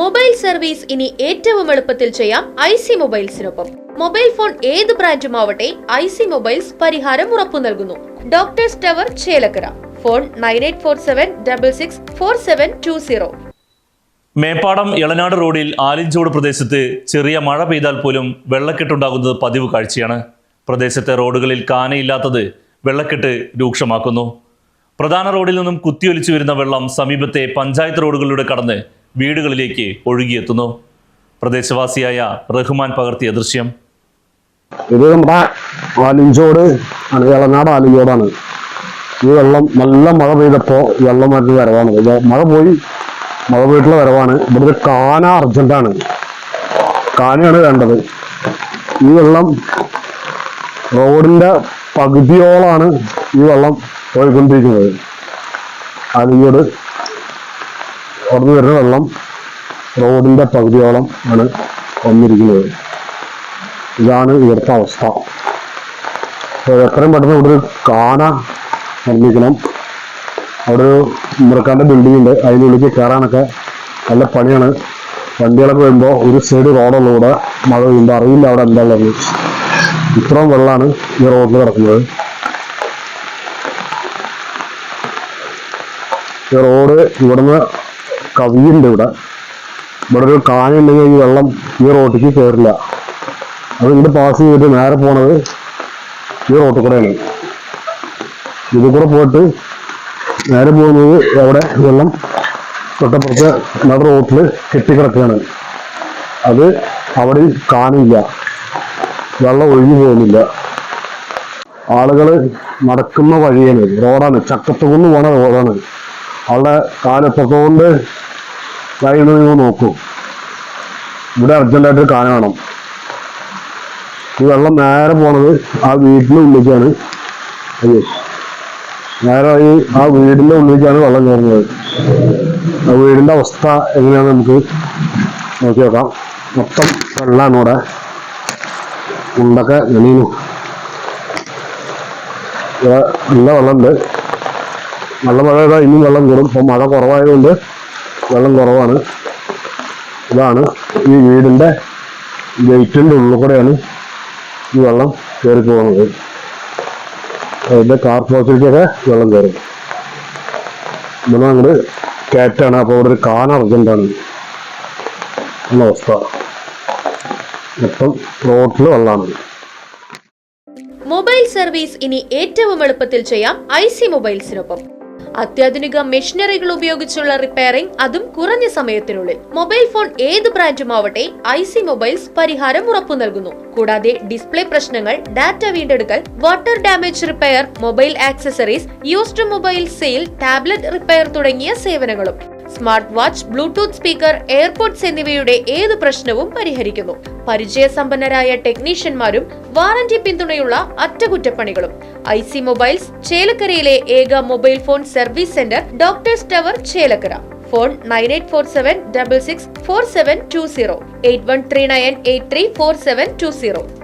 Mobile service ഇനി ഏറ്റവും എളുപ്പത്തിൽ ചെയ്യാം ഐസി മൊബൈൽസിനൊപ്പം. മൊബൈൽ ഫോൺ ഏത് ബ്രാൻഡുമാവട്ടെ ഐസി മൊബൈൽസ് പരിഹാരം ഉറപ്പു നൽകുന്നു. Doctors tower, Chelakkara. Phone 9847664720. Meppadam Elanad റോഡിൽ ആലിഞ്ചോട് പ്രദേശത്ത് ചെറിയ മഴ പെയ്താൽ പോലും വെള്ളക്കെട്ടുണ്ടാകുന്നത് പതിവ് കാഴ്ചയാണ്. പ്രദേശത്തെ റോഡുകളിൽ കാനയില്ലാത്തത് വെള്ളക്കെട്ട് രൂക്ഷമാക്കുന്നു. പ്രധാന റോഡിൽ നിന്നും കുത്തിയൊലിച്ചു വരുന്ന വെള്ളം സമീപത്തെ പഞ്ചായത്ത് റോഡുകളിലൂടെ കടന്ന് വീടുകളിലേക്ക് ഒഴുകിയെത്തുന്നു. പ്രദേശവാസിയായ റഹ്മാൻ പകർത്തിയ ദൃശ്യം. ഇത് നമ്മുടെ ആലിഞ്ചോട് ആണ്, എളനാട് ആലിഞ്ചോടാണ്. ഈ വെള്ളം നല്ല മഴ പെയ്തപ്പോൾ വെള്ളം മാറ്റി വരവാണ്. മഴ പോയിട്ടുള്ള വരവാണ്. ഇവിടുത്തെ കാന അർജന്റാണ്, കാനയാണ് വേണ്ടത്. ഈ വെള്ളം റോഡിന്റെ പകുതിയോളാണ് ഈ വെള്ളം പോയിക്കൊണ്ടിരിക്കുന്നത്. ആലിഞ്ചോട് അവിടുന്ന് വരുന്ന വെള്ളം റോഡിന്റെ പകുതിയോളം ആണ് വന്നിരിക്കുന്നത്. ഇതാണ് ഇവിടുത്തെ അവസ്ഥ. അപ്പോൾ എത്രയും പെട്ടെന്ന് ഇവിടെ ഒരു കാന നിർമ്മിക്കണം. അവിടെ ഒരു മുറക്കാൻ്റെ ബിൽഡിംഗ് ഉണ്ട്, അതിനുള്ളിലേക്ക് കയറാനൊക്കെ നല്ല പണിയാണ്. വണ്ടികളൊക്കെ വരുമ്പോൾ ഒരു സൈഡ് റോഡുള്ളൂടെ മഴ പെയ്യുമ്പോൾ അറിയില്ല അവിടെ എന്താ ഉള്ളത്. ഇത്രയും വെള്ളമാണ് ഈ റോഡിൽ കിടക്കുന്നത്. ഈ റോഡ് ഇവിടുന്ന് കവിയുണ്ട്. ഇവിടെ ഒരു കാന ഉണ്ടെങ്കിൽ ഈ വെള്ളം ഈ റോഡിലേക്ക് കയറില്ല. അത് ഇങ്ങോട്ട് പാസ് ചെയ്തിട്ട് നേരെ പോണത് ഈ റോട്ടിൽ കൂടെയാണ്. ഇതിൽ കൂടെ പോയിട്ട് നേരെ പോകുന്നത് അവിടെ വെള്ളം തൊട്ടപ്പുറത്ത് നട റോട്ടിൽ കെട്ടിക്കിടക്കുകയാണ്. അത് അവിടെ കാണില്ല, വെള്ളം ഒഴിഞ്ഞു പോകുന്നില്ല. ആളുകൾ നടക്കുന്ന വഴിയാണ്, റോഡാണ്, ചക്കത്തുകൊണ്ട് പോണ റോഡാണ്. അവിടെ കാലത്തൊക്കെ കൊണ്ട് കഴിയുന്നത് നിങ്ങൾ നോക്കൂ. ഇവിടെ അർജന്റായിട്ട് കാന വേണം. ഈ വെള്ളം നേരെ പോണത് ആ വീടിൻ്റെ ഉള്ളിലേക്കാണ്. നേരെ ആ വീടിൻ്റെ ഉള്ളിലേക്കാണ് വെള്ളം കയറുന്നത്. ആ വീടിൻ്റെ അവസ്ഥ എങ്ങനെയാണെന്ന് നമുക്ക് നോക്കി നോക്കാം. മൊത്തം വെള്ളമാണ് ഇവിടെ, ഉണ്ടൊക്കെ നനീനു. നല്ല വെള്ളമുണ്ട്. നല്ല മഴ പെയ്താൽ ഇനിയും വെള്ളം കൂടും. ഇപ്പം മഴ കുറവായതുകൊണ്ട് വെള്ളം കുറവാണ്. ഇതാണ് ഈ വീടിൻ്റെ ഗേറ്റിൻ്റെ ഉള്ളിൽ കൂടെയാണ് ഈ വെള്ളം കയറി പോകുന്നത്. അതിൻ്റെ കാർ പോർച്ചിലേക്കൊക്കെ വെള്ളം കയറും. ഇവിടെ അങ്ങോട്ട് കയറ്റാണ്. അപ്പോൾ ഇവിടെ ഒരു കാന അർജന്റാണ് എന്ന അവസ്ഥ. മൊത്തം റോഡിൽ വെള്ളമാണ്. മൊബൈൽ സർവീസ് ഇനി ഏറ്റവും എളുപ്പത്തിൽ ചെയ്യാം ഐസി മൊബൈൽസിനൊപ്പം. അത്യാധുനിക മെഷീനറികൾ ഉപയോഗിച്ചുള്ള റിപ്പയറിംഗ്, അതും കുറഞ്ഞ സമയത്തിനുള്ളിൽ. മൊബൈൽ ഫോൺ ഏത് ബ്രാൻഡുമാവട്ടെ ഐസി മൊബൈൽസ് പരിഹാരം ഉറപ്പു നൽകുന്നു. കൂടാതെ ഡിസ്പ്ലേ പ്രശ്നങ്ങൾ, ഡാറ്റ വീണ്ടെടുക്കൽ, water damage repair, mobile accessories, used mobile sale, tablet repair തുടങ്ങിയ സേവനങ്ങളും. Smart watch, Bluetooth speaker, AirPods എന്നിവയുടെ ഏത് പ്രശ്നവും പരിഹരിക്കുന്നു. പരിചയസമ്പന്നരായ ടെക്നീഷ്യന്മാരും വാറന്റി പിന്തുണയുള്ള അറ്റകുറ്റപ്പണികളും. ഐസി മൊബൈൽസ്, ചേലക്കരയിലെ ഏക mobile phone service centre, doctors tower, Chelakkara. Phone 9847664720, 8139834720.